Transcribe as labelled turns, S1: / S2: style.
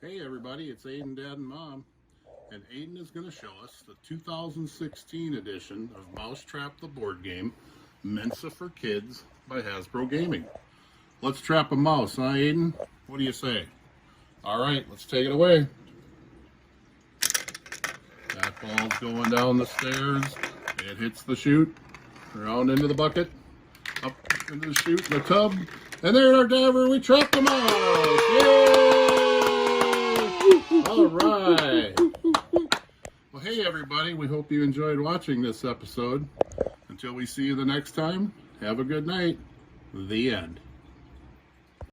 S1: Hey everybody, it's Aiden, Dad, and Mom, and Aiden is going to show us the 2016 edition of Mousetrap the board game, Mensa for Kids by Hasbro Gaming. Let's trap a mouse, huh Aiden? What do you say? Alright, let's take it away. That ball's going down the stairs, it hits the chute, around into the bucket, up into the chute, the tub, and there in our diver we trapped the mouse! Yay! All right. Well, hey everybody, we hope you enjoyed watching this episode. Until we see you the next time, have a good night. The end.